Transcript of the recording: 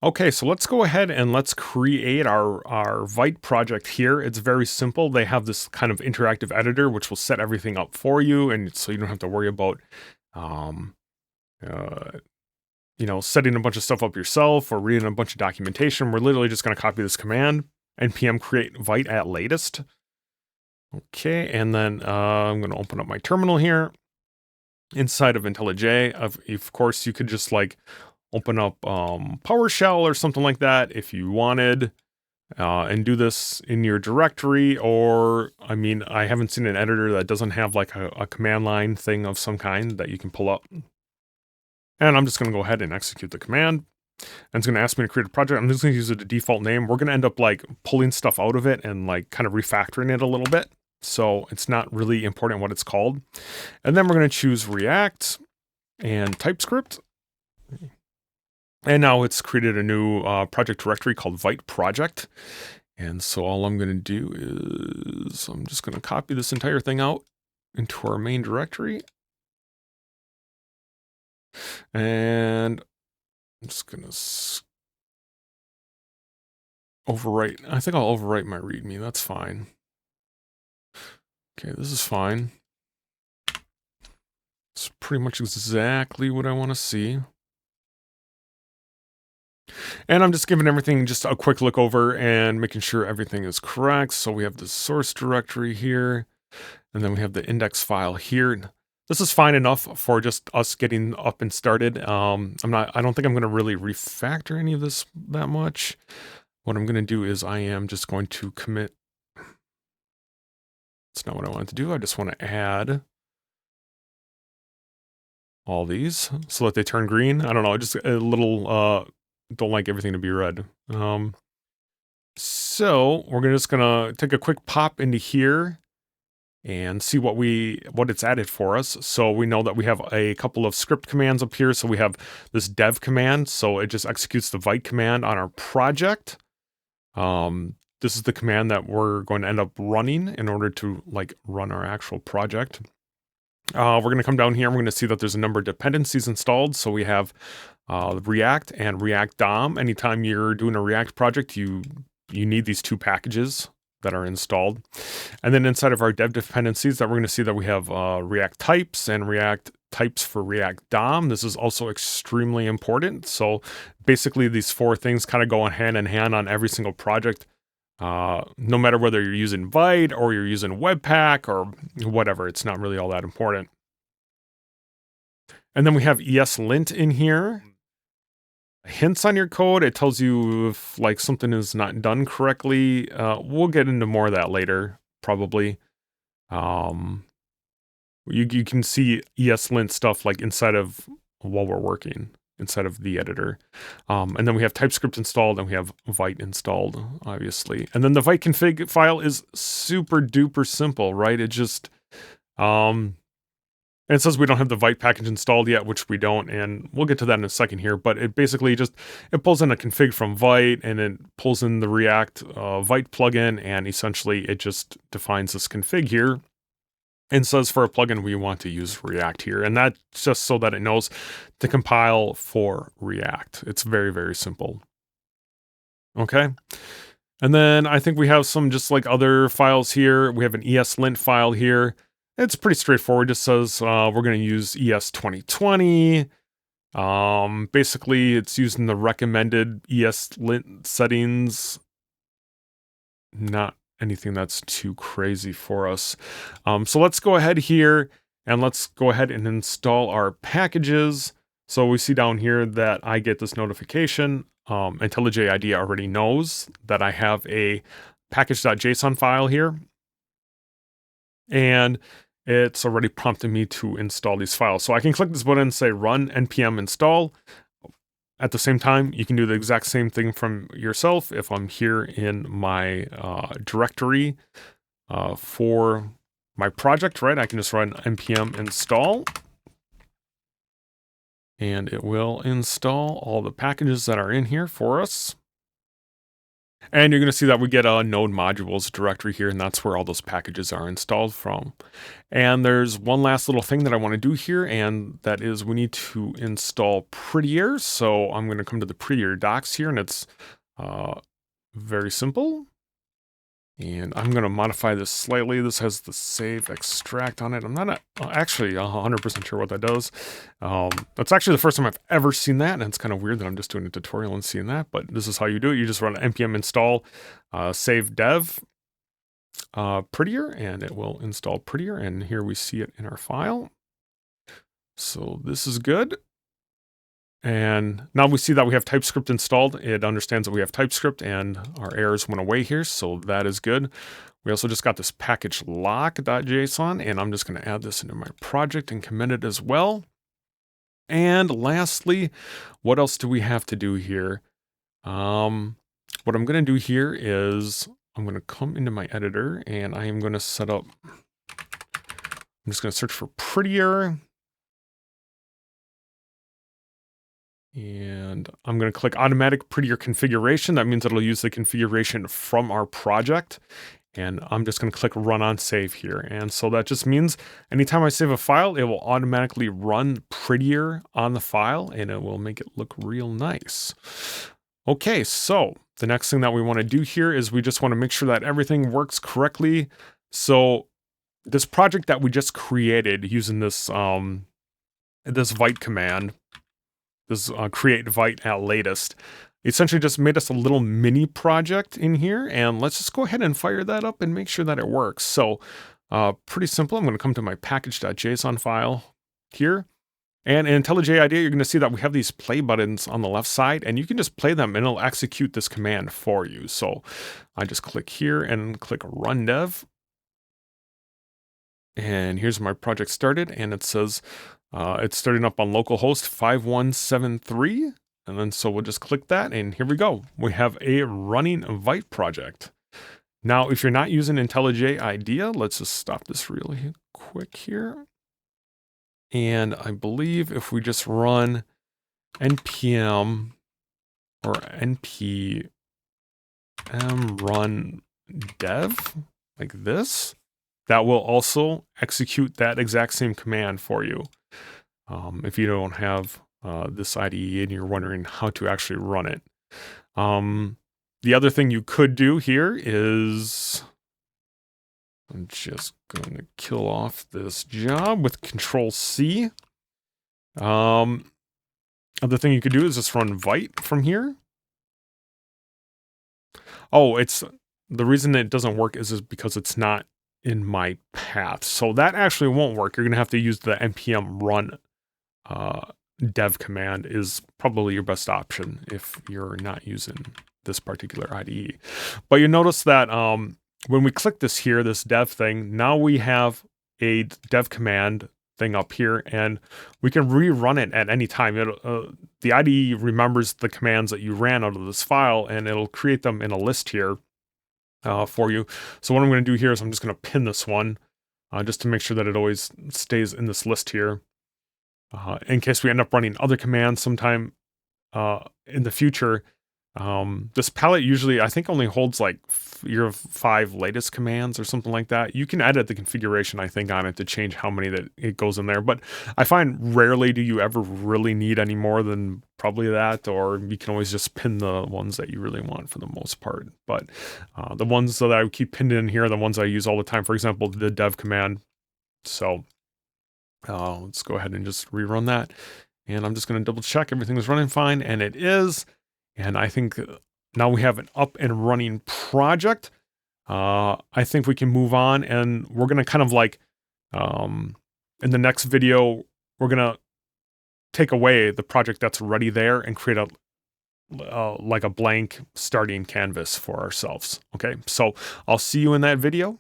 Okay, so let's go ahead and let's create our Vite project here. It's very simple. They have this kind of interactive editor which will set everything up for you, and so you don't have to worry about um, uh, setting a bunch of stuff up yourself or reading a bunch of documentation. We're literally just going to copy this command, npm create Vite at latest. Okay, and then I'm going to open up my terminal here. Inside of IntelliJ, of course, you could just like open up PowerShell or something like that if you wanted, and do this in your directory. Or, I mean, I haven't seen an editor that doesn't have like a command line thing of some kind that you can pull up. And I'm just going to go ahead and execute the command. And it's going to ask me to create a project. I'm just going to use it a default name. We're going to end up like pulling stuff out of it and like kind of refactoring it a little bit. So it's not really important what it's called. And then we're going to choose React and TypeScript. And now it's created a new project directory called Vite project. And so all I'm going to do is I'm just going to copy this entire thing out into our main directory. And I'm just going to overwrite. I think I'll overwrite my README. That's fine. Okay, this is fine. It's pretty much exactly what I want to see. And I'm just giving everything just a quick look over and making sure everything is correct. So we have the source directory here, and then we have the index file here. This is fine enough for just us getting up and started. I don't think I'm going to really refactor any of this that much. What I'm going to do is I am just going to commit. That's not what I wanted to do. I just want to add all these so that they turn green. I don't know, just a little, don't like everything to be red. So we're just gonna take a quick pop into here and see what it's added for us. So we know that we have a couple of script commands up here. So we have this dev command. So it just executes the Vite command on our project. This is the command that we're going to end up running in order to like run our actual project. We're going to come down here and we're going to see that there's a number of dependencies installed. So we have React and React DOM. Anytime you're doing a React project, you need these two packages that are installed. And then inside of our dev dependencies that we're going to see that we have React types and React types for React DOM. This is also extremely important. So basically these four things kind of go hand in hand on every single project. No matter whether you're using Vite or you're using Webpack or whatever, it's not really all that important. And then we have ESLint in here. Hints on your code. It tells you if like something is not done correctly. We'll get into more of that later, probably. You can see ESLint stuff like inside of while we're working inside of the editor. And then we have TypeScript installed and we have Vite installed, obviously. And then the Vite config file is super duper simple, right? It just, it says we don't have the Vite package installed yet, which we don't, and we'll get to that in a second here, but it basically just, it pulls in a config from Vite and it pulls in the React Vite plugin, and essentially it just defines this config here. And says for a plugin, we want to use React here. And that's just so that it knows to compile for React. It's very, very simple. Okay. And then I think we have some just like other files here. We have an ESLint file here. It's pretty straightforward. It just says we're going to use ES 2020. Basically, it's using the recommended ESLint settings. Not anything that's too crazy for us. So let's go ahead here and let's go ahead and install our packages. So we see down here that I get this notification. IntelliJ IDEA already knows that I have a package.json file here. And it's already prompted me to install these files. So I can click this button and say run npm install. At the same time, you can do the exact same thing from yourself. If I'm here in my directory for my project, right, I can just run npm install. And it will install all the packages that are in here for us. And you're going to see that we get a node modules directory here, and that's where all those packages are installed from. And there's one last little thing that I want to do here, and that is we need to install Prettier. So I'm going to come to the Prettier docs here, and it's very simple. And I'm going to modify this slightly. This has the save extract on it. I'm not actually 100% sure what that does. That's actually the first time I've ever seen that, and it's kind of weird that I'm just doing a tutorial and seeing that, but this is how you do it. You just run npm install save dev Prettier, and it will install Prettier, and here we see it in our file. So this is good. And now we see that we have TypeScript installed. It understands that we have TypeScript, and our errors went away here, so that is good. We also just got this package lock.json, and I'm just going to add this into my project and commit it as well. And lastly, what else do we have to do here? What I'm going to do here is I'm going to come into my editor, and I am going to set up, I'm just going to search for Prettier. And I'm going to click automatic Prettier configuration. That means it'll use the configuration from our project. And I'm just going to click run on save here. And so that just means anytime I save a file, it will automatically run Prettier on the file, and it will make it look real nice. Okay, so the next thing that we want to do here is we just want to make sure that everything works correctly. So this project that we just created using this, this Vite command, this create Vite at latest, essentially just made us a little mini project in here, and let's just go ahead and fire that up and make sure that it works. So pretty simple. I'm going to come to my package.json file here, and in IntelliJ IDEA, you're going to see that we have these play buttons on the left side, and you can just play them and it'll execute this command for you. So I just click here and click run dev, and here's my project started, and it says it's starting up on localhost 5173. And then so we'll just click that, and here we go. We have a running Vite project. Now, if you're not using IntelliJ IDEA, let's just stop this really quick here. And I believe if we just run npm or npm run dev like this, that will also execute that exact same command for you. If you don't have this IDE and you're wondering how to actually run it. The other thing you could do here is, I'm just going to kill off this job with Control-C. Other thing you could do is just run Vite from here. Oh, it's the reason it doesn't work is because it's not in my path. So that actually won't work. You're going to have to use the npm run dev command is probably your best option if you're not using this particular IDE. But you notice that when we click this here, this dev thing, now we have a dev command thing up here, and we can rerun it at any time. The IDE remembers the commands that you ran out of this file, and it'll create them in a list here for you. So what I'm going to do here is I'm just going to pin this one just to make sure that it always stays in this list here. In case we end up running other commands sometime in the future. This palette usually, I think, only holds like your 5 latest commands or something like that. You can edit the configuration, I think, on it to change how many that it goes in there. But I find rarely do you ever really need any more than probably that, or you can always just pin the ones that you really want for the most part. But the ones that I keep pinned in here are the ones I use all the time. For example, the dev command. So let's go ahead and just rerun that. And I'm just going to double check everything is running fine, and it is. And I think now we have an up and running project. I think we can move on, and we're going to kind of like, in the next video, we're going to take away the project that's already there and create like a blank starting canvas for ourselves. Okay, so I'll see you in that video.